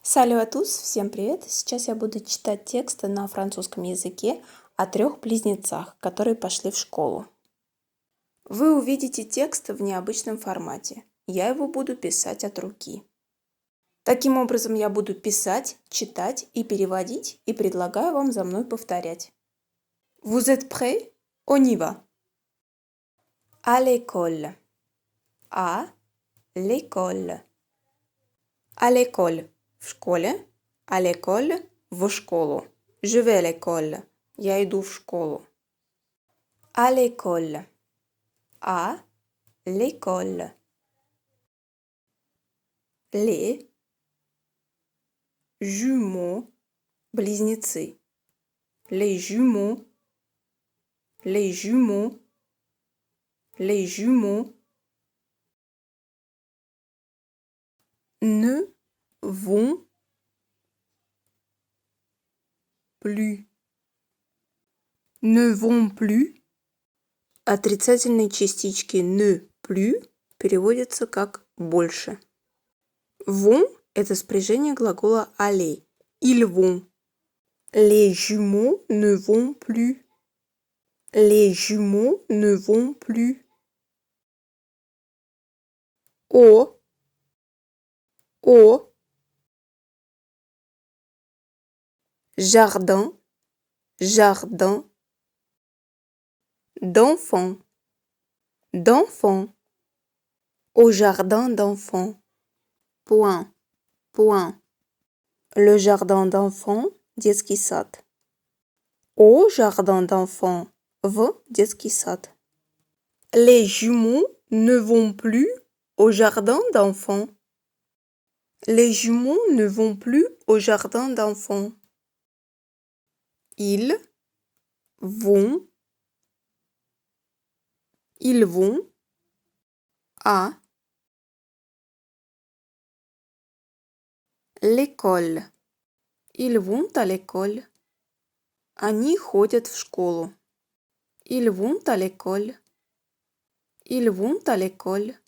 Salut à tous, всем привет! Сейчас я буду читать тексты на французском языке о 3 близнецах, которые пошли в школу. Вы увидите текст в необычном формате. Я его буду писать от руки. Таким образом, я буду писать, читать и переводить, и предлагаю вам за мной повторять. Vous êtes prêts? On y va. À l'école. À l'école. À l'école. В школе. À l'école. В школу. Je vais à l'école. Я иду в школу. À l'école. À l'école. Les jumeaux. Близнецы. Les jumeaux. Les jumeaux. Les jumeaux. Ne vont plus. Ne vont plus. Отрицательные частички ne plus переводятся как больше. Vont – это спряжение глагола aller. Ils vont. Les jumeaux ne vont plus. Les jumeaux ne vont plus. Au jardin, jardin d'enfants, d'enfants, au jardin d'enfants. Point, point. Le jardin d'enfants, детский сад. Au jardin d'enfants, в детский сад. Les jumeaux ne vont plus au jardin d'enfants. Les jumeaux ne vont plus au jardin d'enfants. Ils vont à l'école. Ils vont à l'école. Они ходят в школу. Ils vont à l'école. Ils vont à l'école.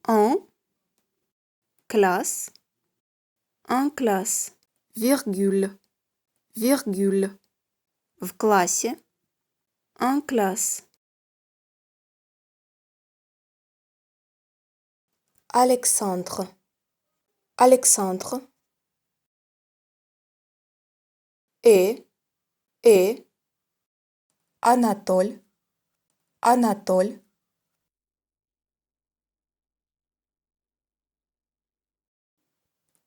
En classe. En classe. Virgule. Virgule. В классе. En classe. Alexandre. Alexandre. Et Anatole. Anatole.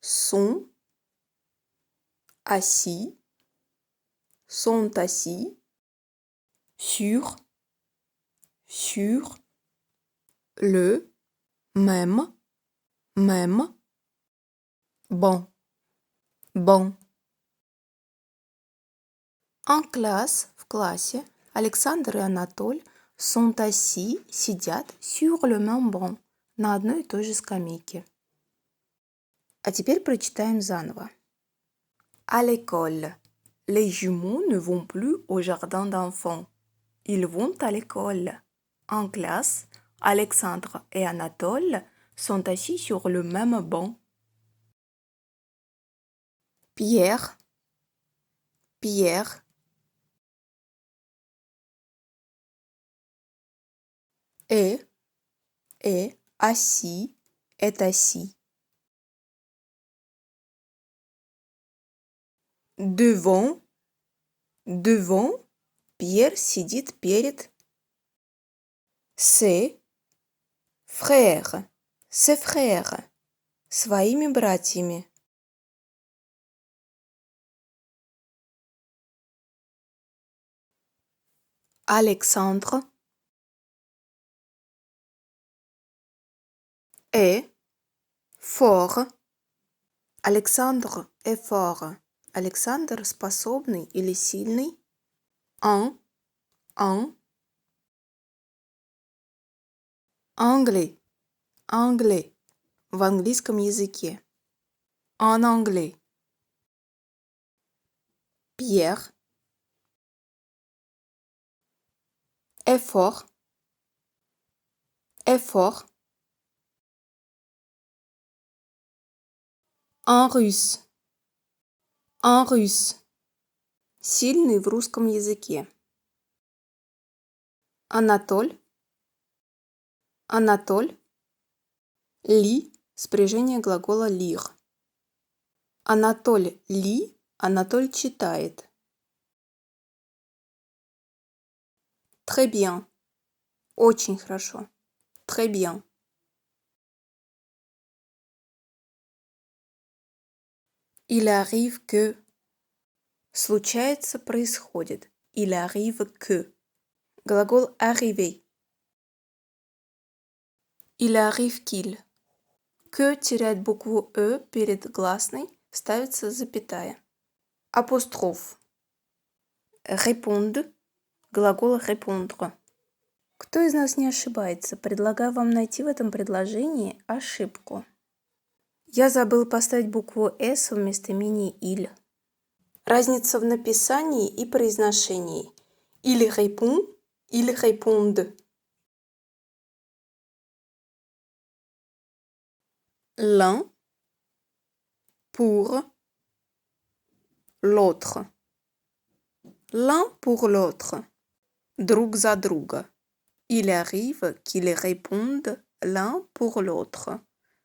Sont assis sur le même banc. En classe, в классе, Александр и Анатоль sont assis, сидят sur le même banc, на одной и той же скамейке. А теперь прочитаем заново. À l'école. Les jumeaux ne vont plus au jardin d'enfants. Ils vont à l'école. En classe, Alexandre et Anatole sont assis sur le même banc. Pierre est assis. Devant, Pierre сидит перед ses frères, своими братьями. Alexandre est fort. Александр est fort. Александр способный или сильный. En anglais. В английском языке. En anglais. Pierre est fort. En russe. En russe. Сильный в русском языке. Анатоль. Анатоль. Ли. Спряжение глагола lire. Анатоль ли. Анатоль читает. Très bien. Очень хорошо. Très bien. Il arrive que. Случается, происходит. Il arrive que. Глагол arriver. Il arrive qu'il. Que теряет букву «э» перед гласной, ставится запятая. Апостроф. Répondre. Глагол répondre. Кто из нас не ошибается? Предлагаю вам найти в этом предложении ошибку. Я забыл поставить букву «с» вместо мини-«il». Разница в написании и произношении. Il répond, il répondent. L'un pour l'autre. L'un pour l'autre. Друг за друга. Il arrive qu'ils répondent l'un pour l'autre.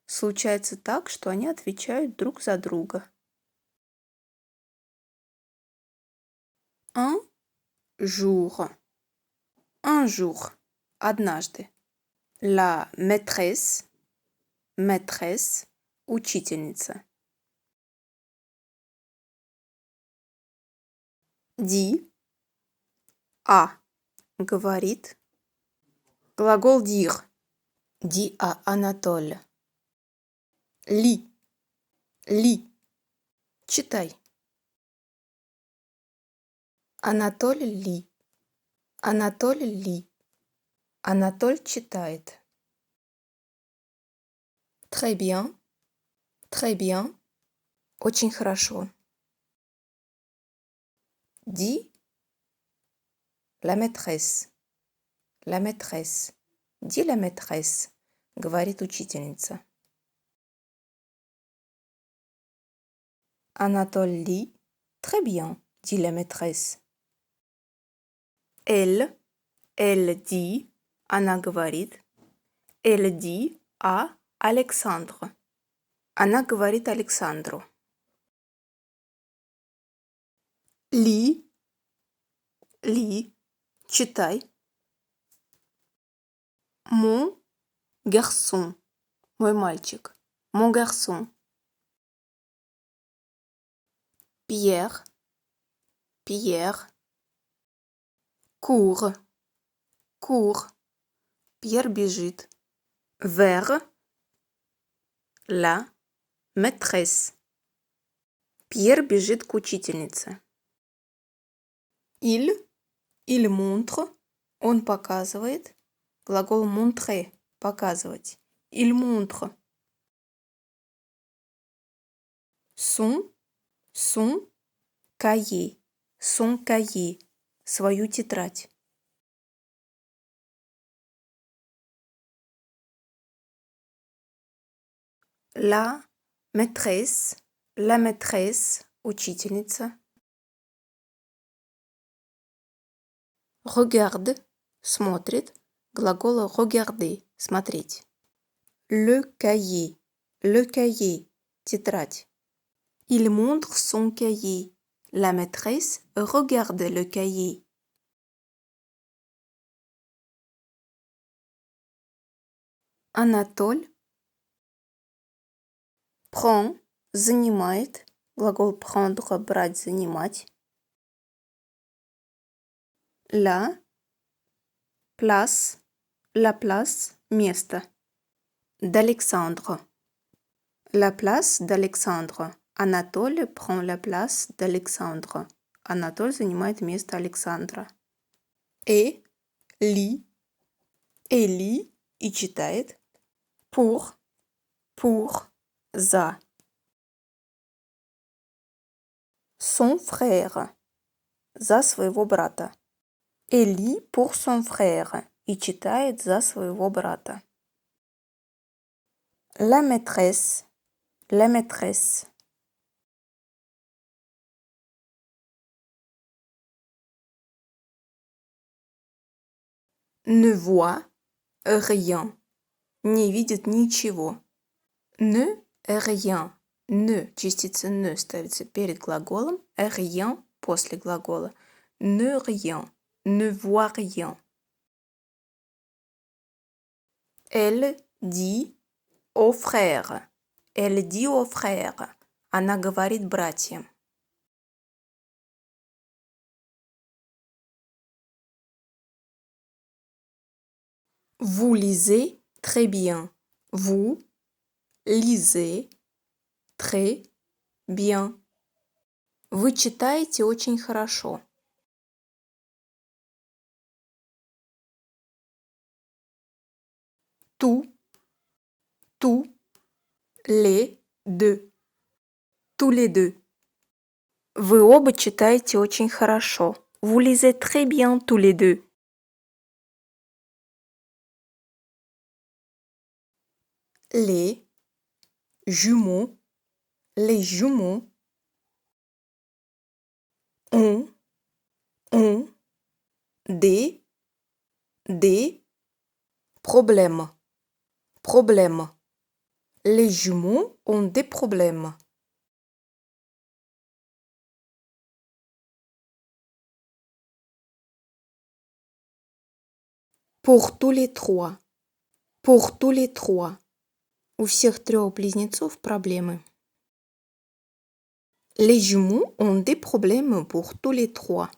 Случается так, что они отвечают друг за друга. Un jour. Un jour. Однажды. La maîtresse. Maîtresse. Учительница. Dit. А. Говорит. Глагол dire. Dit à Anatole. Lis. Lis. Читай. Анатоль ли. Анатоль ли. Анатоль читает. Très bien. Très bien. Очень хорошо. Dit la maîtresse. La maîtresse. Dit la maîtresse. Говорит учительница. Anatole lit. Très bien, dit la maîtresse. Elle dit, она говорит. Elle dit à Александру. Она говорит Александру. Ли, читай. Mon garçon, мой мальчик. Mon garçon. Pierre, court. Pierre бежит. Vers la maîtresse. Pierre бежит к учительнице. Il montre. Он показывает. Глагол montrer. Показывать. Il montre. Son cahier. Son cahier. Свою тетрадь. La maîtresse. Учительница. Regarde. Смотрит. Глагол regarder. Смотреть. Le cahier. Тетрадь. Il montre son cahier. La maîtresse regarde le cahier. Anatole prend, занимает. Глагол prendre, брать, занимать. La place, место. D'Alexandre. La place d'Alexandre. Anatole prend la place d'Alexandre. Анатоль занимает место Александра. Et lit. И читает. Pour. За. Son frère. За своего брата. Et lit pour son frère. И читает за своего брата. La maîtresse. ne voit rien. Не видит ничего. Ne rien. Ne, частица ne ставится перед глаголом, rien после глагола. Ne rien. Ne voit rien. Elle dit au frère. Elle dit au frère. Она говорит братьям. Vous lisez très bien. Vous lisez très bien. Вы читаете очень хорошо. Tous les deux. Tous les deux. Вы оба читаете очень хорошо. Vous lisez très bien tous les deux. Les jumeaux ont des problèmes. Les jumeaux ont des problèmes. Pour tous les trois. У всех трех близнецов проблемы. Les jumeaux ont des problèmes pour tous les trois.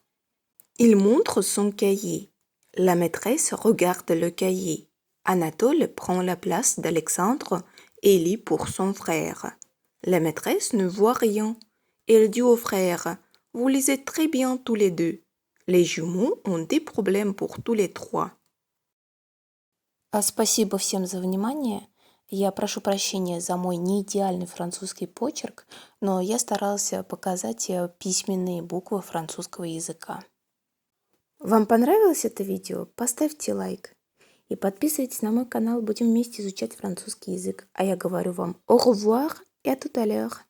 Il montre son cahier. La maîtresse regarde le cahier. Anatole prend la place d'Alexandre et lit pour son frère. La maîtresse ne voit rien. Elle dit au frère: Vous lisez très bien tous les deux. Les jumeaux ont des problèmes pour tous les trois. Спасибо всем за внимание. Я прошу прощения за мой неидеальный французский почерк, но я старался показать письменные буквы французского языка. Вам понравилось это видео? Поставьте лайк. И подписывайтесь на мой канал, будем вместе изучать французский язык. А я говорю вам au revoir et à tout à l'heure.